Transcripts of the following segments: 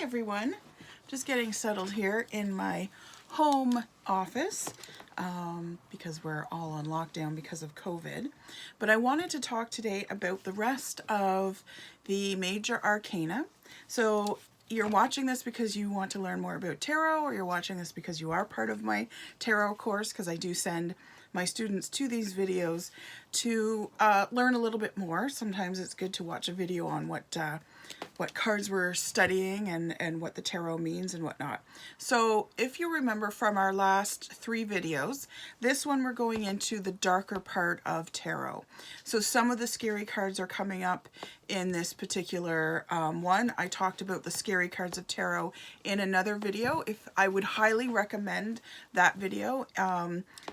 everyone. Just getting settled here in my home office because we're all on lockdown because of COVID. But I wanted to talk today about the rest of the Major Arcana. So you're watching this because you want to learn more about tarot, or you're watching this because you are part of my tarot course, because I do send my students to these videos to learn a little bit more. Sometimes it's good to watch a video on what cards we're studying and what the tarot means and whatnot. So if you remember from our last 3 videos, this one we're going into the darker part of tarot. So some of the scary cards are coming up in this particular one. I talked about the scary cards of tarot in another video. I would highly recommend that video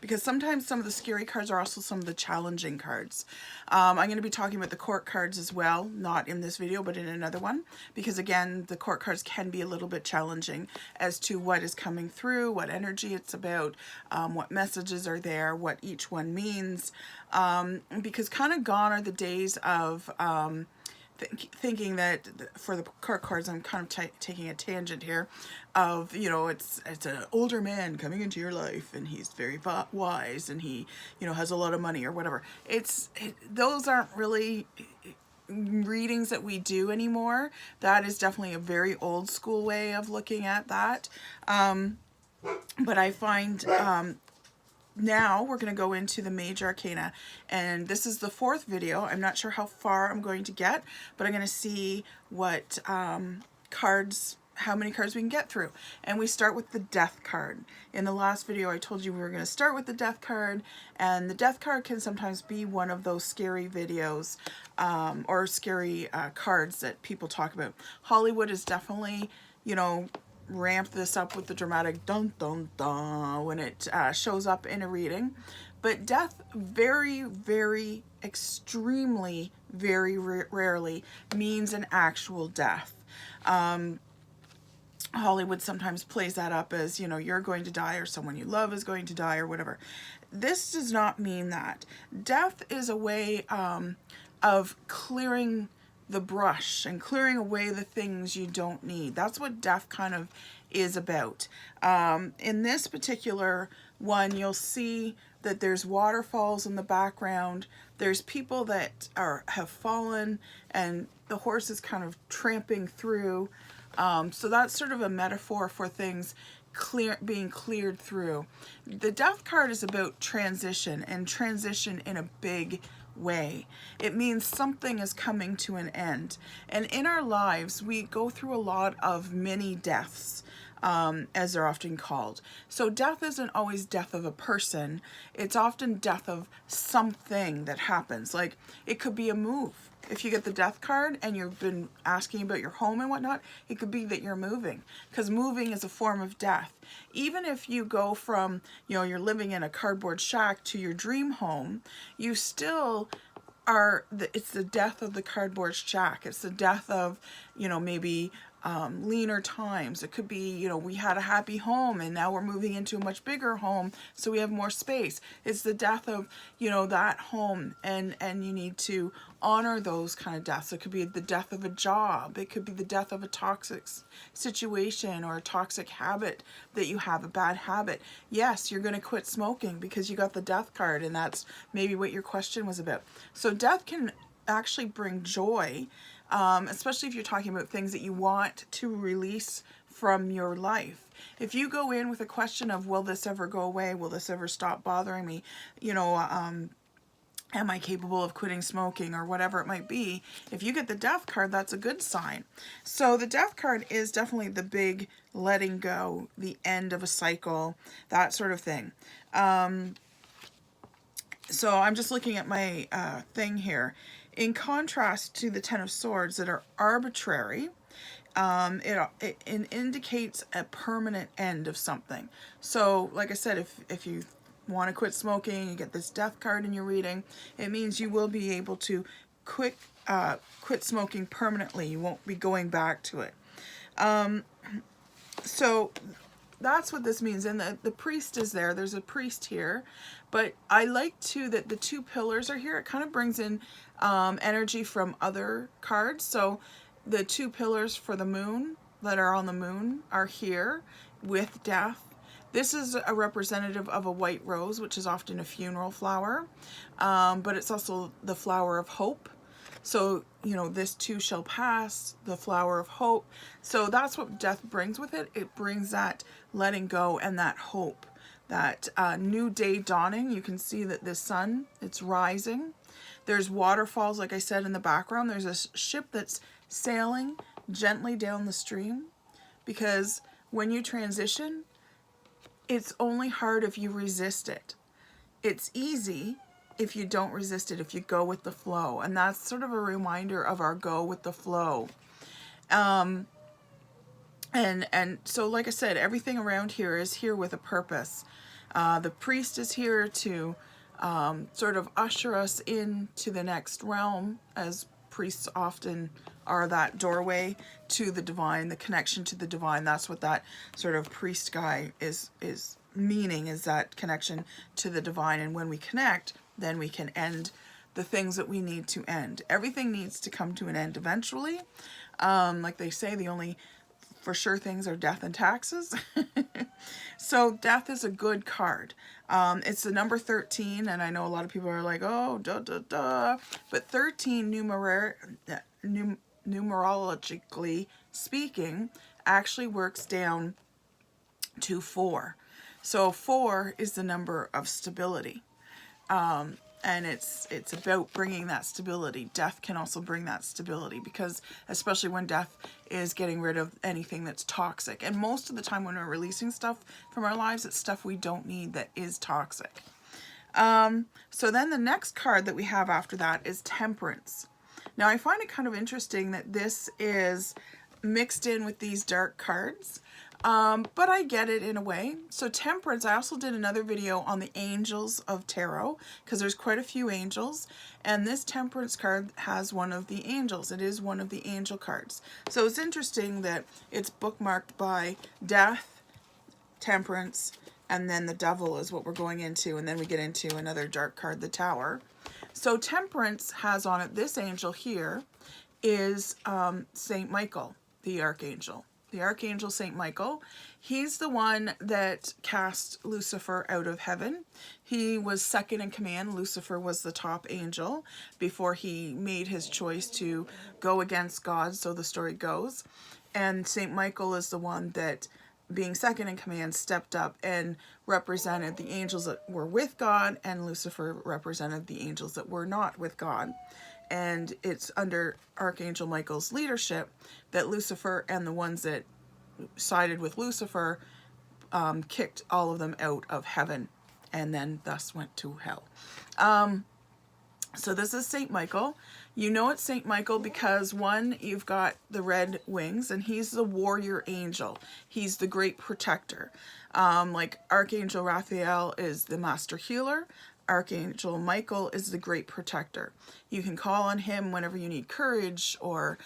because sometimes some of the scary cards are also some of the challenging cards. I'm going to be talking about the court cards as well, not in this video but in another one, because again the court cards can be a little bit challenging as to what is coming through, what energy it's about, what messages are there, what each one means, because kind of gone are the days of thinking that for the court cards, I'm kind of taking a tangent here of, you know, it's an older man coming into your life and he's very wise and he, you know, has a lot of money or whatever. Those aren't really readings that we do anymore. That is definitely a very old school way of looking at that. But I find now we're going to go into the Major Arcana, and this is the 4th video. I'm not sure how far I'm going to get, but I'm going to see what how many cards we can get through. And we start with the Death card. In the last video I told you we were going to start with the Death card, and the Death card can sometimes be one of those scary videos or scary cards that people talk about. Hollywood is definitely, you know, ramp this up with the dramatic dun dun dun when it shows up in a reading. But death very, very, extremely, very rarely means an actual death. Hollywood sometimes plays that up as, you know, you're going to die or someone you love is going to die or whatever. This does not mean that. Death is a way of clearing the brush and clearing away the things you don't need. That's what death kind of is about. In this particular one, you'll see that there's waterfalls in the background. There's people that have fallen and the horse is kind of tramping through. So that's sort of a metaphor for things being cleared through. The Death card is about transition, and transition in a big way. It means something is coming to an end. And in our lives, we go through a lot of mini deaths, as they're often called. So death isn't always death of a person. It's often death of something that happens. Like it could be a move. If you get the Death card and you've been asking about your home and whatnot, it could be that you're moving, because moving is a form of death. Even if you go from, you know, you're living in a cardboard shack to your dream home, you still are, it's the death of the cardboard shack. It's the death of, you know, maybe leaner times. It could be, you know, we had a happy home and now we're moving into a much bigger home, so we have more space. It's the death of, you know, that home, and you need to honor those kind of deaths. It could be the death of a job. It could be the death of a toxic situation or a toxic habit that you have, a bad habit. Yes, you're going to quit smoking because you got the Death card, and that's maybe what your question was about. So death can actually bring joy, especially if you're talking about things that you want to release from your life. If you go in with a question of, will this ever go away? Will this ever stop bothering me? You know, am I capable of quitting smoking, or whatever it might be? If you get the Death card, that's a good sign. So the Death card is definitely the big letting go, the end of a cycle, that sort of thing. So I'm just looking at my thing here. In contrast to the Ten of Swords that are arbitrary, it indicates a permanent end of something. So like I said, if you want to quit smoking, you get this Death card in your reading, it means you will be able to quit smoking permanently. You won't be going back to it. So that's what this means. And the priest is there. There's a priest here. But I like too that the 2 pillars are here. It kind of brings in energy from other cards. So the 2 pillars for the moon that are on the moon are here with death. This is a representative of a white rose, which is often a funeral flower, but it's also the flower of hope. So, you know, this too shall pass, the flower of hope. So that's what death brings with it. It brings that letting go and that hope, that new day dawning. You can see that the sun, it's rising. There's waterfalls, like I said, in the background. There's a ship that's sailing gently down the stream, because when you transition, it's only hard if you resist it. It's easy if you don't resist it, if you go with the flow. And that's sort of a reminder of our go with the flow. And so, like I said, everything around here is here with a purpose. The priest is here to sort of usher us into the next realm, as priests often are that doorway to the divine, the connection to the divine. That's what that sort of priest guy is meaning, is that connection to the divine. And when we connect, then we can end the things that we need to end. Everything needs to come to an end eventually. Like they say, the only for sure things are death and taxes. So death is a good card. It's the number 13, and I know a lot of people are like, oh, duh, duh, duh. But 13, numerologically speaking, actually works down to 4. So 4 is the number of stability. And it's about bringing that stability. Death can also bring that stability, because especially when death is getting rid of anything that's toxic. And most of the time when we're releasing stuff from our lives, it's stuff we don't need that is toxic. So then the next card that we have after that is Temperance. Now I find it kind of interesting that this is mixed in with these dark cards. But I get it in a way. So Temperance, I also did another video on the angels of tarot, because there's quite a few angels, and this Temperance card has one of the angels. It is one of the angel cards. So it's interesting that it's bookmarked by death, Temperance, and then the devil is what we're going into, and then we get into another dark card, the Tower. So Temperance has on it, this angel here is Saint Michael, the archangel. The Archangel Saint Michael. He's the one that cast Lucifer out of heaven. He was second in command. Lucifer was the top angel before he made his choice to go against God, so the story goes. And Saint Michael is the one that, being second in command, stepped up and represented the angels that were with God, and Lucifer represented the angels that were not with God. And it's under Archangel Michael's leadership that Lucifer and the ones that sided with Lucifer kicked all of them out of heaven, and then thus went to hell. So this is Saint Michael. You know it's Saint Michael because, one, you've got the red wings, and he's the warrior angel. He's the great protector. Like Archangel Raphael is the master healer. Archangel Michael is the great protector. You can call on him whenever you need courage or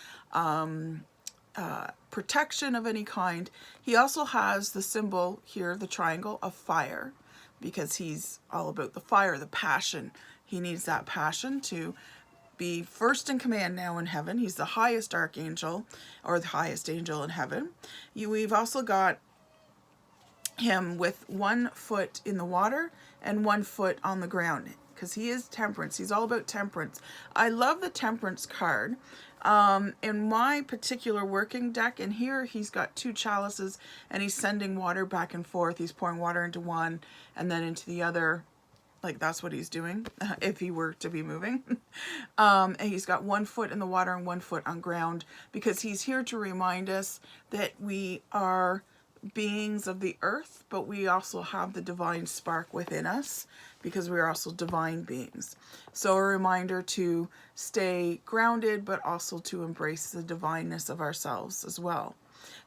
protection of any kind. He also has the symbol here, the triangle of fire, because he's all about the fire, the passion. He needs that passion to be first in command now in heaven. He's the highest archangel, or the highest angel in heaven. We've also got him with 1 foot in the water and 1 foot on the ground, because he is Temperance. He's all about temperance. I love the Temperance card. In my particular working deck, in here he's got 2 chalices, and he's sending water back and forth. He's pouring water into one and then into the other. Like, that's what he's doing if he were to be moving. And he's got 1 foot in the water and 1 foot on ground, because he's here to remind us that we are beings of the earth, but we also have the divine spark within us, because we are also divine beings. So a reminder to stay grounded, but also to embrace the divineness of ourselves as well.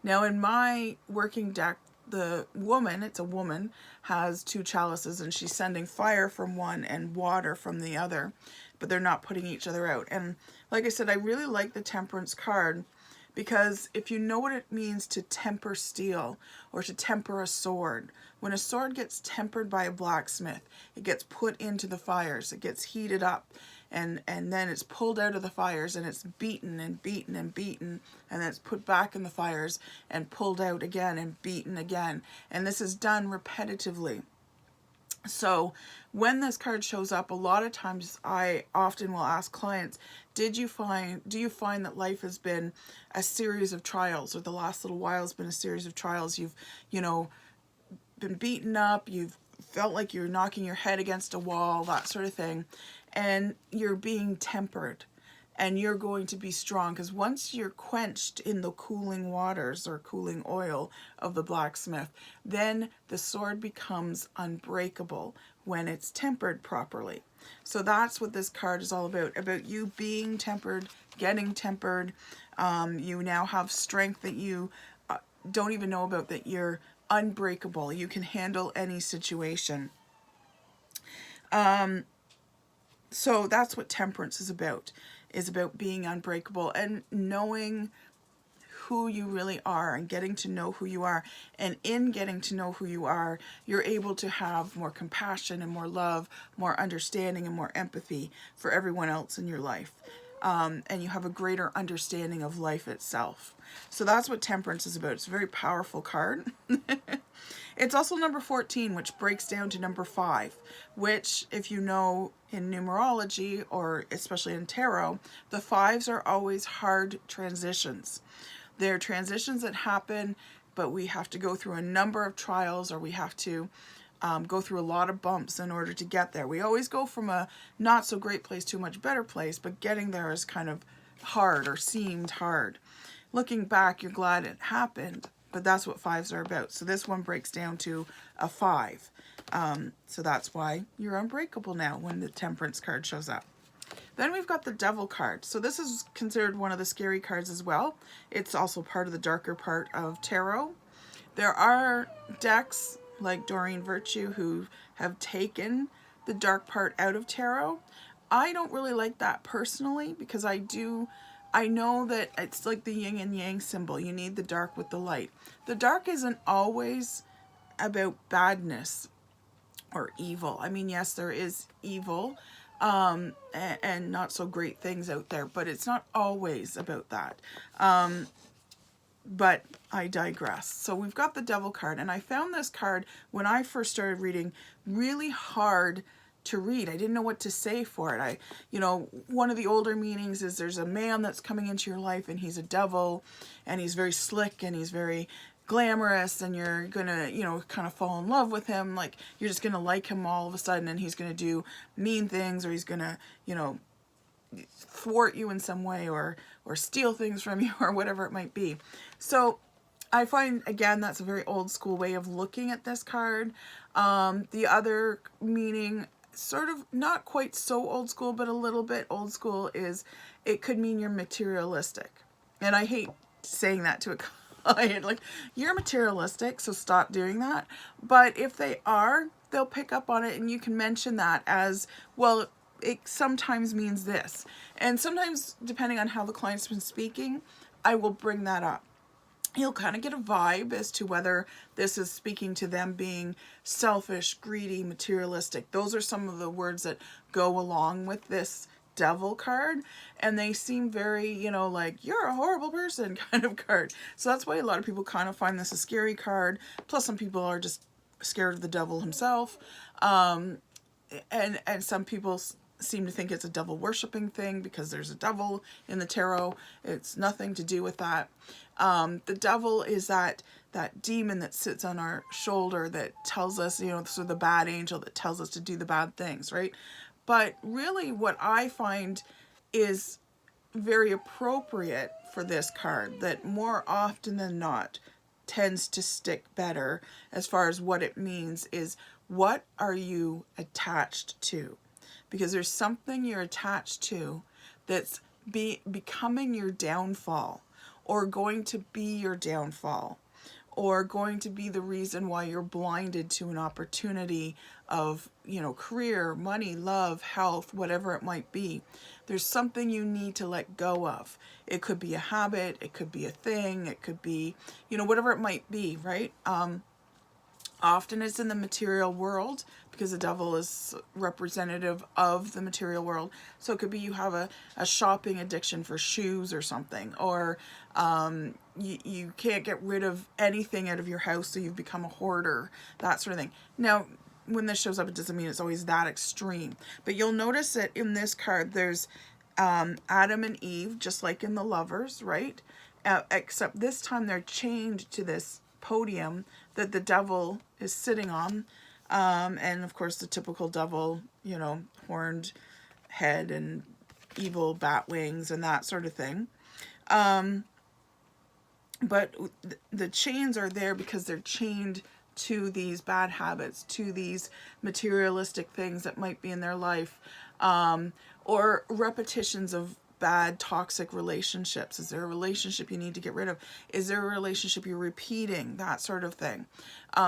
Now in my working deck, the woman, it's a woman, has 2 chalices, and she's sending fire from one and water from the other, but they're not putting each other out. And like I said, I really like the Temperance card, because if you know what it means to temper steel or to temper a sword, when a sword gets tempered by a blacksmith, it gets put into the fires, it gets heated up, and then it's pulled out of the fires, and it's beaten and beaten and beaten, and then it's put back in the fires and pulled out again and beaten again. And this is done repetitively. So when this card shows up, a lot of times I often will ask clients, do you find that life has been a series of trials, or the last little while has been a series of trials? You've, been beaten up, you've felt like you're knocking your head against a wall, that sort of thing, and you're being tempered, and you're going to be strong, because once you're quenched in the cooling waters or cooling oil of the blacksmith, then the sword becomes unbreakable when it's tempered properly. So that's what this card is all about you being tempered, getting tempered. You now have strength that you don't even know about, that you're unbreakable. You can handle any situation. So that's what Temperance is about being unbreakable and knowing who you really are and getting to know who you are. And in getting to know who you are, you're able to have more compassion and more love, more understanding and more empathy for everyone else in your life. And you have a greater understanding of life itself. So that's what Temperance is about. It's a very powerful card. It's also number 14, which breaks down to number 5, which, if you know in numerology, or especially in tarot, the 5s are always hard transitions. They're transitions that happen, but we have to go through a number of trials, or we have to go through a lot of bumps in order to get there. We always go from a not so great place to a much better place, but getting there is kind of hard, or seemed hard. Looking back, you're glad it happened, but that's what 5s are about. So this one breaks down to a 5. So that's why you're unbreakable now when the Temperance card shows up. Then we've got the Devil card. So this is considered one of the scary cards as well. It's also part of the darker part of tarot. There are decks like Doreen Virtue who have taken the dark part out of tarot. I don't really like that personally, because I know that it's like the yin and yang symbol. You need the dark with the light. The dark isn't always about badness or evil. I mean, yes, there is evil and not so great things out there, but it's not always about that. But I digress. So we've got the Devil card, and I found this card when I first started reading really hard to read. I didn't know what to say for it. One of the older meanings is there's a man that's coming into your life, and he's a devil, and he's very slick, and he's very glamorous, and you're gonna, kind of fall in love with him. Like, you're just gonna like him all of a sudden, and he's gonna do mean things, or he's gonna, thwart you in some way, or steal things from you, or whatever it might be. So I find, again, that's a very old school way of looking at this card. The other meaning, sort of not quite so old school, but a little bit old school, is it could mean you're materialistic. And I hate saying that to a client, like, you're materialistic, so stop doing that. But if they are, they'll pick up on it, and you can mention that as, well, it sometimes means this. And sometimes, depending on how the client's been speaking, I will bring that up. You'll kind of get a vibe as to whether this is speaking to them being selfish, greedy, materialistic. Those are some of the words that go along with this Devil card, and they seem very, like, you're a horrible person kind of card. So that's why a lot of people kind of find this a scary card. Plus, some people are just scared of the devil himself. And some people seem to think it's a devil worshipping thing because there's a devil in the tarot. It's nothing to do with that. The devil is that demon that sits on our shoulder that tells us, so the bad angel that tells us to do the bad things, right? But really what I find is very appropriate for this card, that more often than not tends to stick better as far as what it means, is what are you attached to? Because there's something you're attached to that's becoming your downfall, or going to be your downfall, or going to be the reason why you're blinded to an opportunity of, career, money, love, health, whatever it might be. There's something you need to let go of. It could be a habit, it could be a thing, it could be, whatever it might be, right? Often it's in the material world because the devil is representative of the material world. So it could be you have a shopping addiction for shoes or something, or you can't get rid of anything out of your house, so you've become a hoarder, that sort of thing. Now, when this shows up, it doesn't mean it's always that extreme. But you'll notice that in this card, there's Adam and Eve, just like in the Lovers, right? Except this time they're chained to this podium that the devil is sitting on. And of course the typical devil, you know, horned head and evil bat wings and that sort of thing. But the chains are there because they're chained to these bad habits, to these materialistic things that might be in their life, or repetitions of bad toxic relationships. Is there a relationship you need to get rid of? Is there a relationship you're repeating? That sort of thing.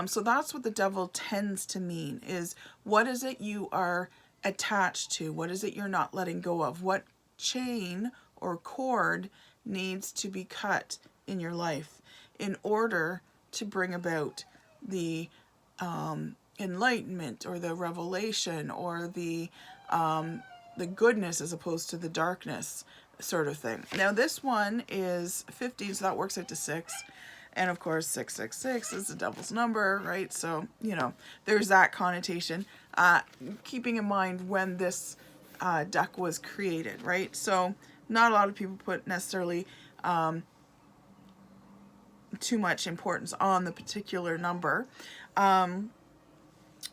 So that's what the devil tends to mean, is what is it you are attached to? What is it you're not letting go of? What chain or cord needs to be cut in your life in order to bring about the enlightenment or the revelation or the goodness as opposed to the darkness sort of thing. Now this one is 15, so that works out to 6. And of course 666 is the devil's number, right? So, you know, there's that connotation. Keeping in mind when this deck was created, right? So not a lot of people put necessarily too much importance on the particular number.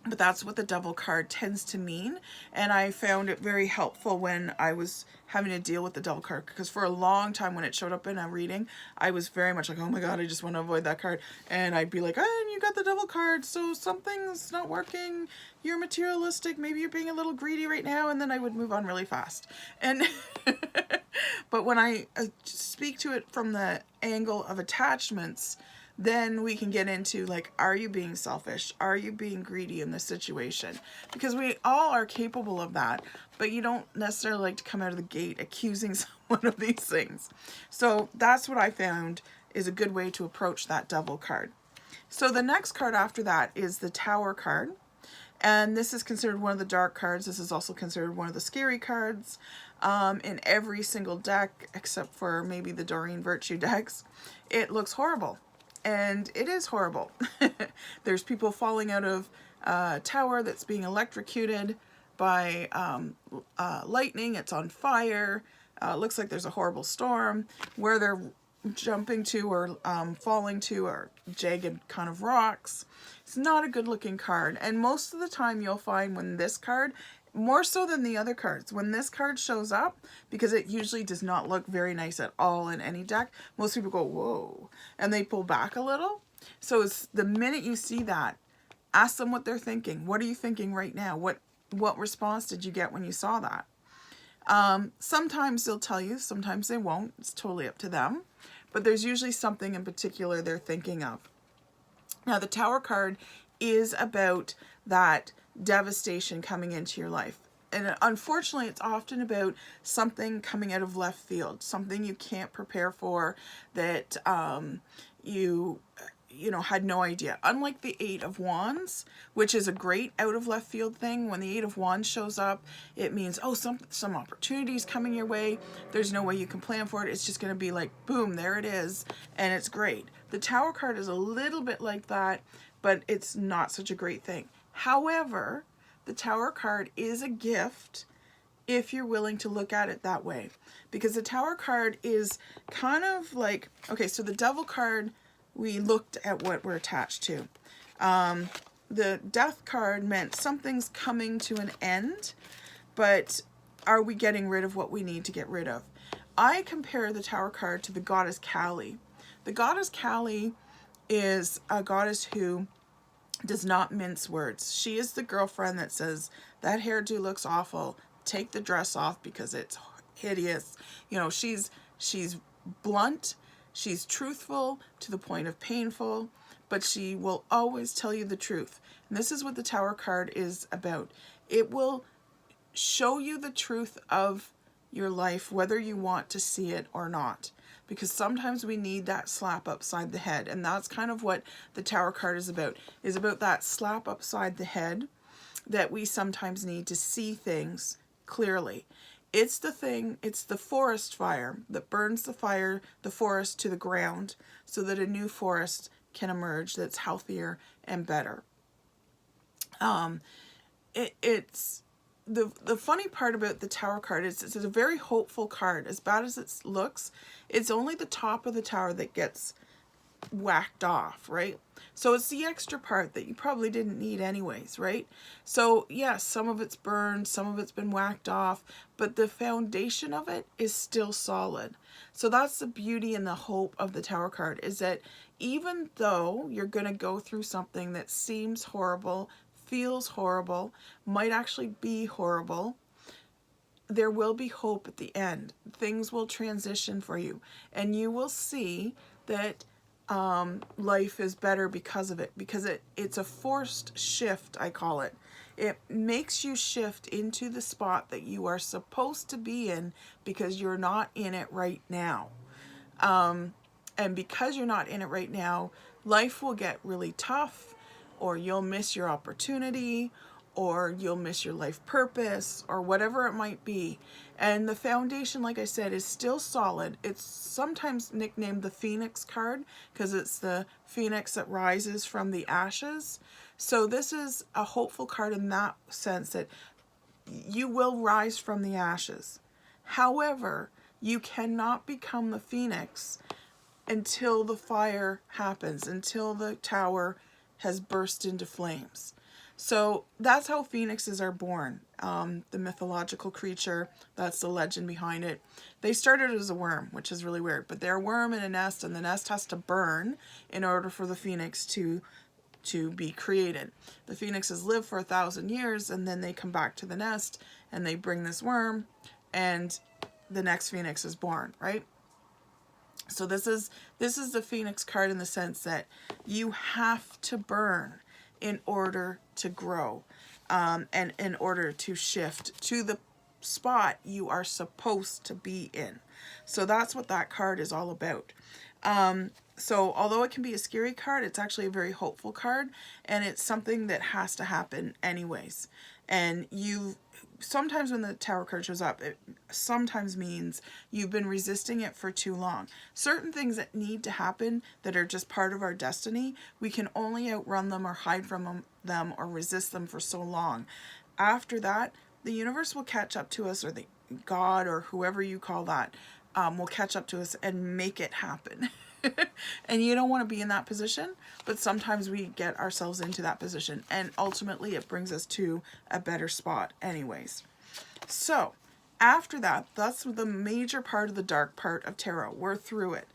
But that's what the devil card tends to mean. And I found it very helpful when I was having to deal with the devil card, because for a long time when it showed up in a reading, I was very much like, oh my God, I just want to avoid that card. And I'd be like, oh, you got the devil card, so something's not working. You're materialistic. Maybe you're being a little greedy right now. And then I would move on really fast. And but when I speak to it from the angle of attachments, then we can get into like, are you being selfish? Are you being greedy in this situation? Because we all are capable of that, but you don't necessarily like to come out of the gate accusing someone of these things. So that's what I found is a good way to approach that devil card. So the next card after that is the Tower card. And this is considered one of the dark cards. This is also considered one of the scary cards in every single deck, except for maybe the Doreen Virtue decks. It looks horrible. And it is horrible. There's people falling out of a tower that's being electrocuted by lightning. It's on fire. Looks like there's a horrible storm. Where they're jumping to or falling to are jagged kind of rocks. It's not a good looking card. And most of the time you'll find when this card, more so than the other cards, when this card shows up, because it usually does not look very nice at all in any deck, most people go, whoa, and they pull back a little. So it's the minute you see that, ask them what they're thinking. What are you thinking right now? What response did you get when you saw that? Sometimes they'll tell you, sometimes they won't. It's totally up to them. But there's usually something in particular they're thinking of. Now, the Tower card is about that devastation coming into your life. And unfortunately, it's often about something coming out of left field, something you can't prepare for, that you had no idea. Unlike the Eight of Wands, which is a great out of left field thing. When the Eight of Wands shows up, it means, oh, some opportunities coming your way. There's no way you can plan for it. It's just going to be like, boom, there it is. And it's great. The Tower card is a little bit like that, but it's not such a great thing. However, the Tower card is a gift if you're willing to look at it that way. Because the Tower card is kind of like, okay, so the Devil card, we looked at what we're attached to. The Death card meant something's coming to an end, but are we getting rid of what we need to get rid of? I compare the Tower card to the Goddess Kali. The Goddess Kali is a goddess who does not mince words. She is the girlfriend that says, that hairdo looks awful. Take the dress off because it's hideous. You know, she's blunt. She's truthful to the point of painful, but she will always tell you the truth. And this is what the Tower card is about. It will show you the truth of your life, whether you want to see it or not. because sometimes we need that slap upside the head. And that's kind of what the Tower card is about that slap upside the head that we sometimes need to see things clearly. It's the forest fire that burns the forest to the ground so that a new forest can emerge that's healthier and better. It's the funny part about the Tower card is it's a very hopeful card. As bad as it looks, it's only the top of the tower that gets whacked off, right? So it's the extra part that you probably didn't need anyways, right? So yes, some of it's burned, some of it's been whacked off, but the foundation of it is still solid. So that's the beauty and the hope of the Tower card, is that even though you're going to go through something that seems horrible, feels horrible, might actually be horrible, there will be hope at the end. Things will transition for you, and you will see that life is better because of it, because it's a forced shift, I call it. It makes you shift into the spot that you are supposed to be in because you're not in it right now. And because you're not in it right now, life will get really tough, or you'll miss your opportunity, or you'll miss your life purpose, or whatever it might be. And the foundation, like I said, is still solid. It's sometimes nicknamed the Phoenix card because it's the phoenix that rises from the ashes. So this is a hopeful card in that sense, that you will rise from the ashes. However, you cannot become the phoenix until the fire happens, until the tower has burst into flames. So that's how phoenixes are born. The mythological creature, that's the legend behind it. They started as a worm, which is really weird, but they're a worm in a nest, and the nest has to burn in order for the phoenix to be created. The phoenixes live for 1,000 years, and then they come back to the nest and they bring this worm, and the next phoenix is born, right? So this is the Phoenix card in the sense that you have to burn in order to grow, and in order to shift to the spot you are supposed to be in. So that's what that card is all about. So although it can be a scary card, it's actually a very hopeful card, and it's something that has to happen anyways. And sometimes when the Tower card shows up, it sometimes means you've been resisting it for too long. Certain things that need to happen that are just part of our destiny, we can only outrun them or hide from them or resist them for so long. After that, the universe will catch up to us, or the God, or whoever you call that, will catch up to us and make it happen. And you don't want to be in that position, but sometimes we get ourselves into that position, and ultimately it brings us to a better spot anyways. So after that, that's the major part of the dark part of tarot. We're through it.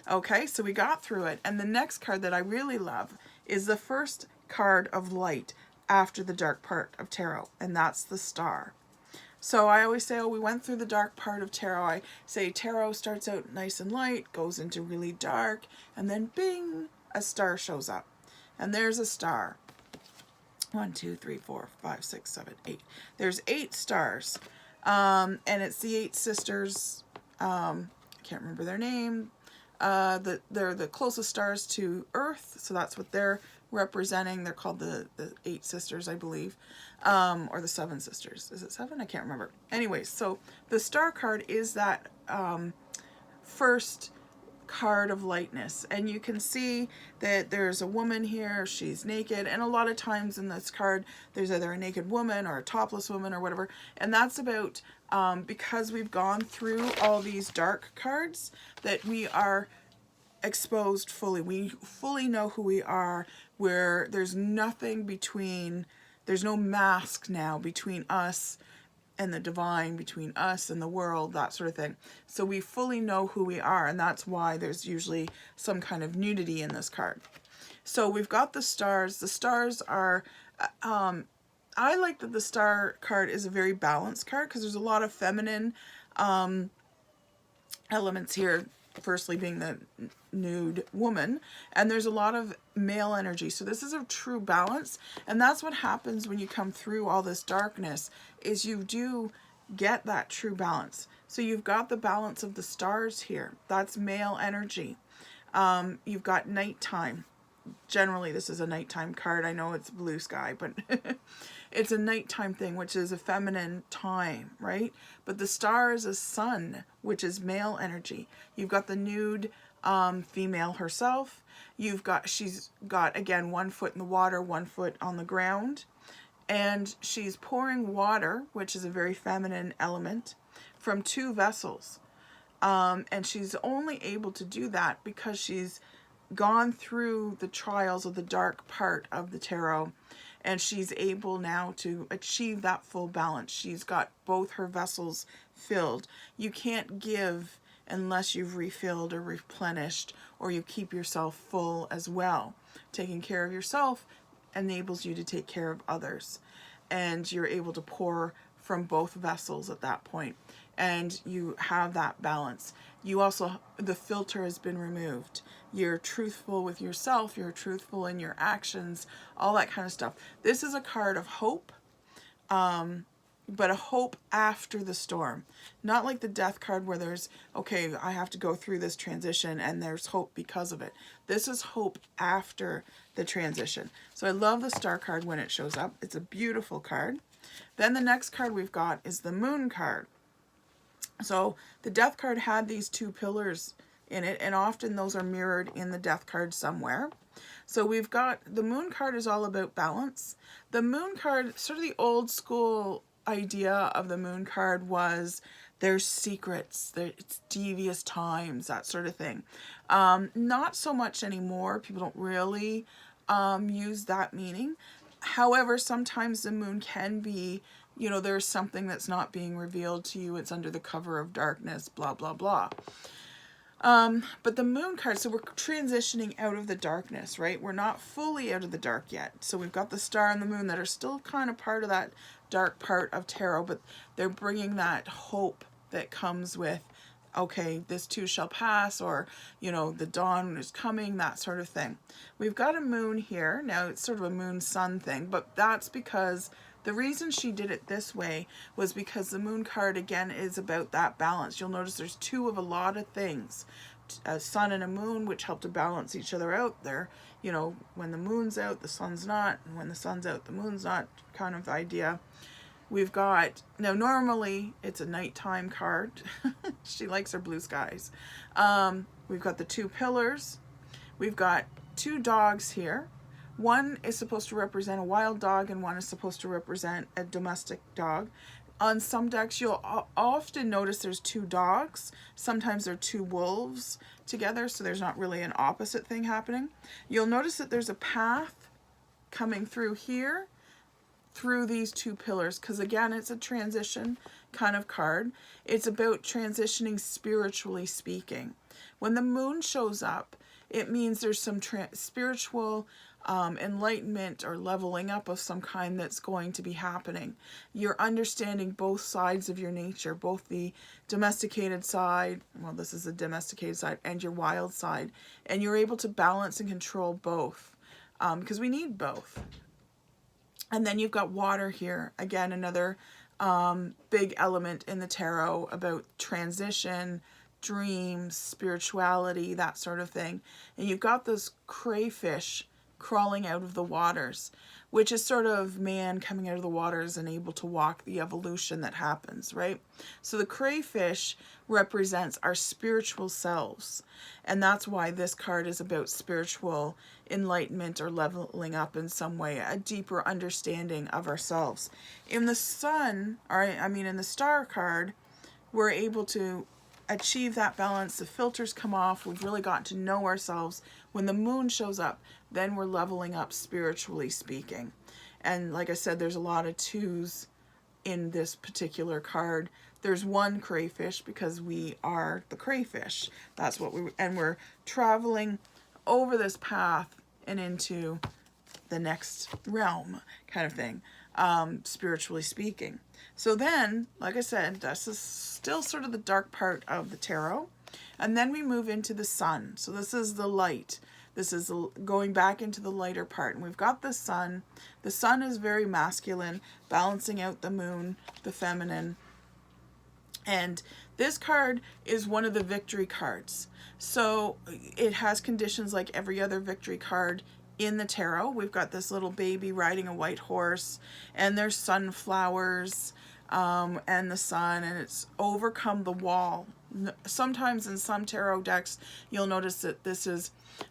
Okay, so we got through it, and the next card that I really love is the first card of light after the dark part of tarot, and that's the Star. So I always say, oh, we went through the dark part of tarot. I say tarot starts out nice and light, goes into really dark, and then bing, a star shows up. And there's a star. 1, 2, 3, 4, 5, 6, 7, 8. There's 8 stars. And it's the 8 sisters. I can't remember their name. They're the closest stars to Earth, so that's what they're representing. They're called the 8 sisters, I believe, or the 7 sisters. Is it 7? I can't remember. Anyways, so the Star card is that first card of lightness, and you can see that there's a woman here. She's naked, and a lot of times in this card there's either a naked woman or a topless woman or whatever, and that's about because we've gone through all these dark cards, that we are exposed fully. We fully know who we are, where there's nothing between, there's no mask now between us and the divine, between us and the world, that sort of thing. So we fully know who we are, and that's why there's usually some kind of nudity in this card. So we've got the stars. The stars are, I like that the Star card is a very balanced card because there's a lot of feminine elements here. Firstly being the nude woman, and there's a lot of male energy. So this is a true balance, and that's what happens when you come through all this darkness, is you do get that true balance. So you've got the balance of the stars here. That's male energy. You've got nighttime. Generally, this is a nighttime card. I know it's blue sky, but it's a nighttime thing, which is a feminine time, right? But the star is a sun, which is male energy. You've got the nude female herself. She's got, again, 1 foot in the water, 1 foot on the ground. And she's pouring water, which is a very feminine element, from 2 vessels. And she's only able to do that because she's gone through the trials of the dark part of the tarot, and she's able now to achieve that full balance. She's got both her vessels filled. You can't give unless you've refilled or replenished, or you keep yourself full as well. Taking care of yourself enables you to take care of others, and you're able to pour from both vessels at that point, and you have that balance. You also, the filter has been removed. You're truthful with yourself, you're truthful in your actions, all that kind of stuff. This is a card of hope, but a hope after the storm. Not like the death card where there's, okay, I have to go through this transition and there's hope because of it. This is hope after the transition. So I love the star card when it shows up. It's a beautiful card. Then the next card we've got is the moon card. So the death card had these 2 pillars in it, and often those are mirrored in the death card somewhere. So we've got, the moon card is all about balance. The moon card, sort of the old school idea of the moon card was there's secrets, it's devious times, that sort of thing. Not so much anymore. People don't really use that meaning. However, sometimes the moon can be, you know, there's something that's not being revealed to you. It's under the cover of darkness, blah, blah, blah. But the moon card, so we're transitioning out of the darkness, right? We're not fully out of the dark yet. So we've got the star and the moon that are still kind of part of that dark part of tarot, but they're bringing that hope that comes with, okay, this too shall pass, or, you know, the dawn is coming, that sort of thing. We've got a moon here. Now it's sort of a moon sun thing, but that's because the reason she did it this way was because the moon card, again, is about that balance. You'll notice there's 2 of a lot of things. A sun and a moon, which help to balance each other out there. You know, when the moon's out, the sun's not. And when the sun's out, the moon's not, kind of idea. We've got, now normally it's a nighttime card. She likes her blue skies. We've got the 2 pillars. We've got 2 dogs here. One is supposed to represent a wild dog and one is supposed to represent a domestic dog. On some decks, you'll often notice there's 2 dogs. Sometimes there are 2 wolves together, so there's not really an opposite thing happening. You'll notice that there's a path coming through here, through these 2 pillars, because again, it's a transition kind of card. It's about transitioning spiritually speaking. When the moon shows up, it means there's some spiritual enlightenment or leveling up of some kind that's going to be happening. You're understanding both sides of your nature, both the domesticated side, well, this is the domesticated side, and your wild side, and you're able to balance and control both, because we need both. And then you've got water here, again, another big element in the tarot about transition, dreams, spirituality, that sort of thing. And you've got those crayfish crawling out of the waters, which is sort of man coming out of the waters and able to walk, the evolution that happens, right? So the crayfish represents our spiritual selves, and that's why this card is about spiritual enlightenment or leveling up in some way, a deeper understanding of ourselves. In the sun, or in the star card, we're able to achieve that balance. The filters come off. We've really gotten to know ourselves. When the moon shows up, then we're leveling up spiritually speaking. And like I said, there's a lot of 2s in this particular card. There's 1 crayfish because we are the crayfish. That's what we're traveling over this path and into the next realm kind of thing, spiritually speaking. So then, like I said, this is still sort of the dark part of the tarot. And then we move into the sun. So this is the light. This is going back into the lighter part. And we've got the sun. The sun is very masculine, balancing out the moon, the feminine. And this card is one of the victory cards. So it has conditions like every other victory card in the tarot. We've got this little baby riding a white horse, and there's sunflowers and the sun, and it's overcome the wall. Sometimes in some tarot decks, you'll notice that this is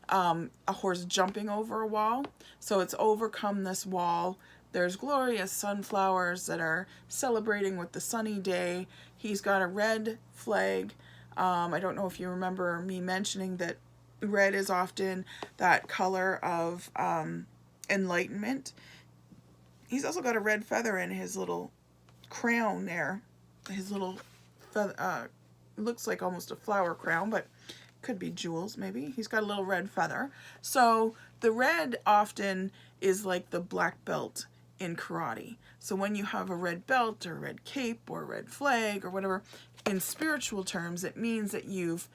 a horse jumping over a wall. So it's overcome this wall. There's glorious sunflowers that are celebrating with the sunny day. He's got a red flag. I don't know if you remember me mentioning that red is often that color of enlightenment. He's also got a red feather in his little crown there. His little feather, looks like almost a flower crown, but could be jewels maybe. He's got a little red feather. So the red often is like the black belt in karate. So when you have a red belt or a red cape or a red flag or whatever, in spiritual terms, it means that you've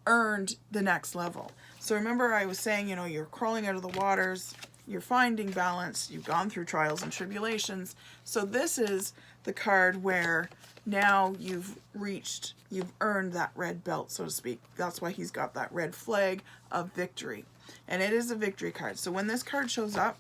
earned the next level. So remember I was saying, you know, you're crawling out of the waters, you're finding balance, you've gone through trials and tribulations. So this is the card where now you've earned that red belt, so to speak. That's why he's got that red flag of victory. And it is a victory card. So when this card shows up,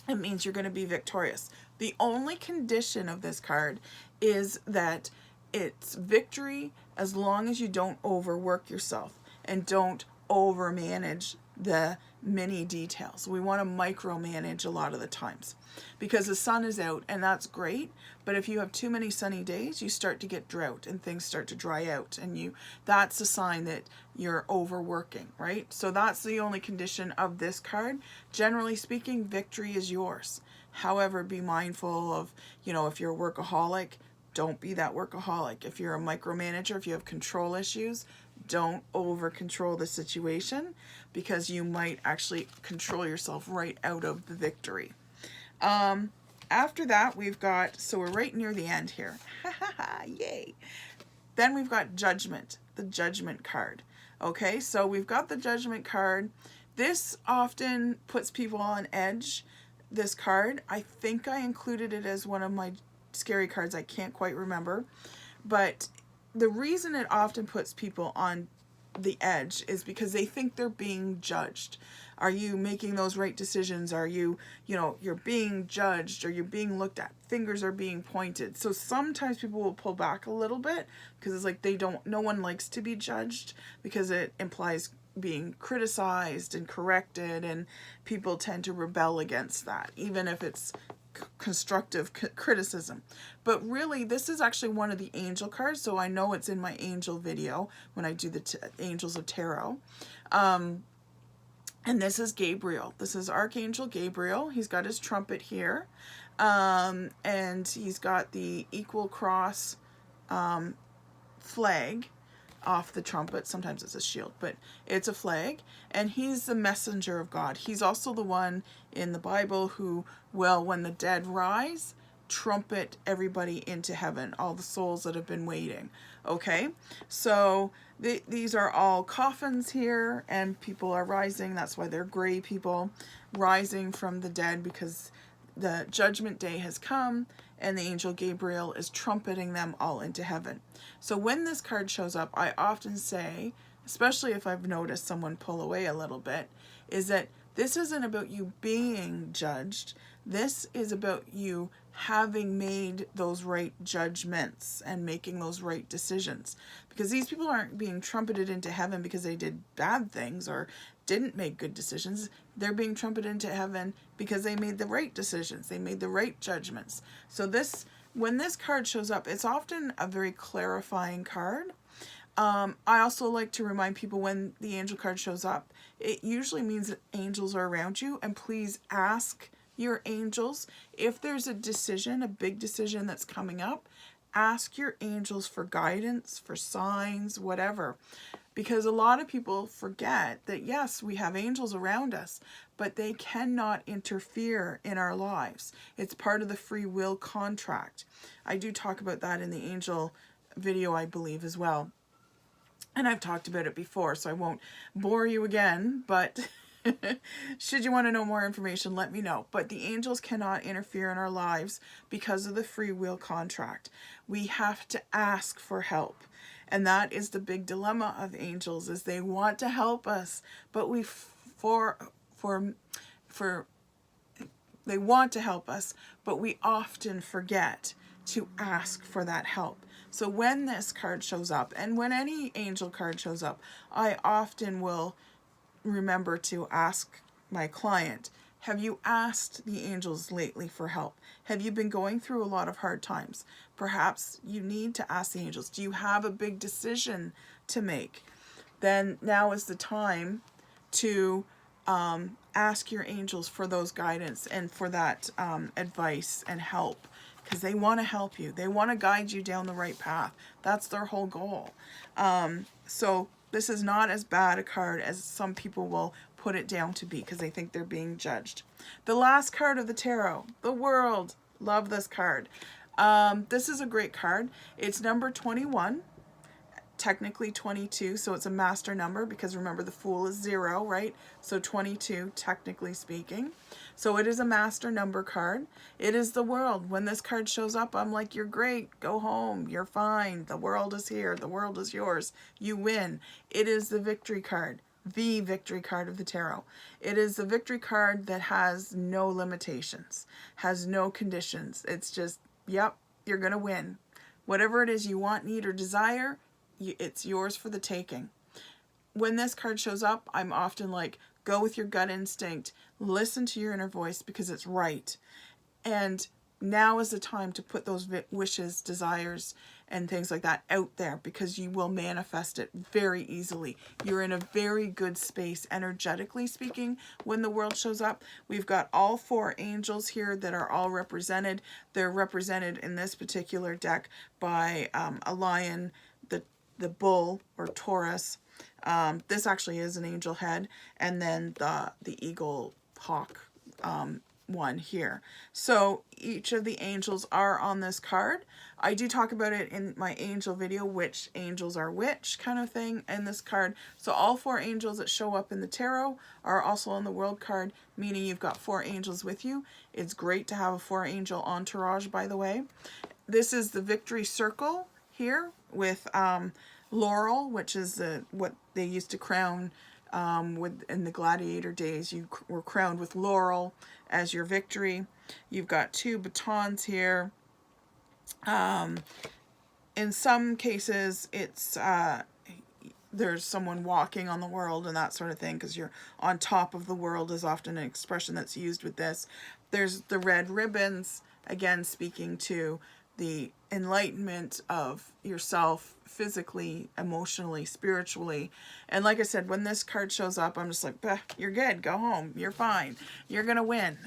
it means you're going to be victorious. The only condition of this card is that it's victory as long as you don't overwork yourself and don't overmanage the mini details. We want to micromanage a lot of the times because the sun is out, and that's great, but if you have too many sunny days, you start to get drought and things start to dry out, and that's a sign that you're overworking, right? So that's the only condition of this card. Generally speaking, victory is yours. However, be mindful of, you know, if you're a workaholic, don't be that workaholic. If you're a micromanager, if you have control issues, don't over control the situation, because you might actually control yourself right out of the victory. After that, we've got, so we're right near the end here. Yay. Then we've got Judgment, the Judgment card. Okay, so we've got the Judgment card. This often puts people on edge, this card. I think I included it as one of my scary cards. I can't quite remember. But the reason it often puts people on the edge is because they think they're being judged. Are you making those right decisions? Are you, you're being judged, or you're being looked at? Fingers are being pointed. So sometimes people will pull back a little bit because it's like no one likes to be judged, because it implies being criticized and corrected, and people tend to rebel against that, even if it's constructive criticism. But really, this is actually one of the angel cards, so I know it's in my angel video when I do the Angels of Tarot. And this is Gabriel. This is Archangel Gabriel. He's got his trumpet here, and he's got the equal cross flag off the trumpet. Sometimes it's a shield, but it's a flag, and he's the messenger of God. He's also the one in the Bible who will, when the dead rise, trumpet everybody into heaven, all the souls that have been waiting. Okay, so these are all coffins here, and people are rising. That's why they're gray people, rising from the dead, because the judgment day has come, and the angel Gabriel is trumpeting them all into heaven. So when this card shows up, I often say, especially if I've noticed someone pull away a little bit, is that this isn't about you being judged. This is about you having made those right judgments and making those right decisions. Because these people aren't being trumpeted into heaven because they did bad things or didn't make good decisions. They're being trumpeted into heaven because they made the right decisions. They made the right judgments. So when this card shows up, it's often a very clarifying card. I also like to remind people, when the angel card shows up, it usually means that angels are around you, and please ask your angels if there's a decision, a big decision that's coming up. Ask your angels for guidance, for signs, whatever. Because a lot of people forget that, yes, we have angels around us, but they cannot interfere in our lives. It's part of the free will contract. I do talk about that in the angel video, I believe, as well. And I've talked about it before, so I won't bore you again, but Should you want to know more information, let me know. But the angels cannot interfere in our lives because of the free will contract. We have to ask for help. And that is the big dilemma of angels, is they want to help us, but they want to help us, but we often forget to ask for that help. So when this card shows up, and when any angel card shows up, I often will remember to ask my client, have you asked the angels lately for help? Have you been going through a lot of hard times? Perhaps you need to ask the angels. Do you have a big decision to make? Then now is the time to ask your angels for those guidance and for that advice and help, because they want to help you. They want to guide you down the right path. That's their whole goal. So this is not as bad a card as some people will put it down to be, because they think they're being judged. The last card of the tarot, the World. Love this card. This is a great card. It's number 21, technically 22, so it's a master number, because remember the Fool is 0, right? So 22, technically speaking. So it is a master number card. It is the World. When this card shows up, I'm like, you're great. Go home. You're fine. The world is here. The world is yours. You win. It is the victory card. The victory card of the tarot. It is the victory card that has no limitations, has no conditions. It's just, yep, you're going to win. Whatever it is you want, need, or desire, it's yours for the taking. When this card shows up, I'm often like, go with your gut instinct, listen to your inner voice, because it's right. And now is the time to put those wishes, desires, and things like that out there, because you will manifest it very easily. You're in a very good space, energetically speaking, when the World shows up. We've got all 4 angels here that are all represented. They're represented in this particular deck by a lion, the bull or Taurus. This actually is an angel head, and then the eagle hawk one here. So each of the angels are on this card. I do talk about it in my angel video, which angels are which kind of thing in this card. So all 4 angels that show up in the tarot are also on the World card, meaning you've got 4 angels with you. It's great to have a 4 angel entourage, by the way. This is the victory circle here with laurel, which is what they used to crown in the gladiator days. You were crowned with laurel as your victory. You've got 2 batons here. In some cases, it's there's someone walking on the world and that sort of thing, because you're on top of the world is often an expression that's used with this. There's the red ribbons, again speaking to the enlightenment of yourself physically, emotionally, spiritually. And like I said, when this card shows up, I'm just like, bah, you're good, go home, you're fine, you're gonna win.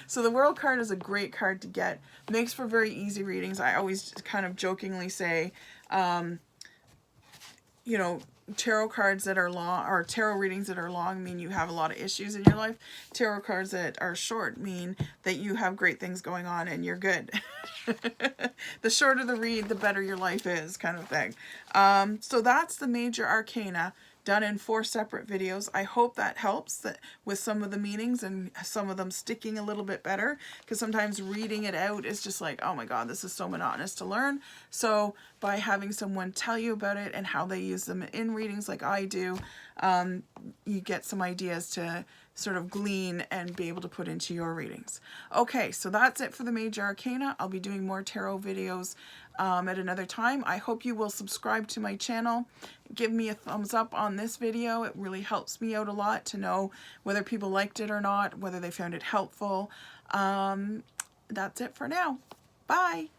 So the World card is a great card to get. Makes for very easy readings. I always kind of jokingly say, you know, tarot cards that are long, or tarot readings that are long, mean you have a lot of issues in your life. Tarot cards that are short mean that you have great things going on and you're good. The shorter the read, the better your life is, kind of thing. So that's the Major Arcana, done in 4 separate videos. I hope that helps with some of the meanings and some of them sticking a little bit better, because sometimes reading it out is just like, oh my god, this is so monotonous to learn. So by having someone tell you about it and how they use them in readings like I do, you get some ideas to sort of glean and be able to put into your readings. Okay, so that's it for the Major Arcana. I'll be doing more tarot videos at another time. I hope you will subscribe to my channel. Give me a thumbs up on this video. It really helps me out a lot to know whether people liked it or not, whether they found it helpful. That's it for now. Bye!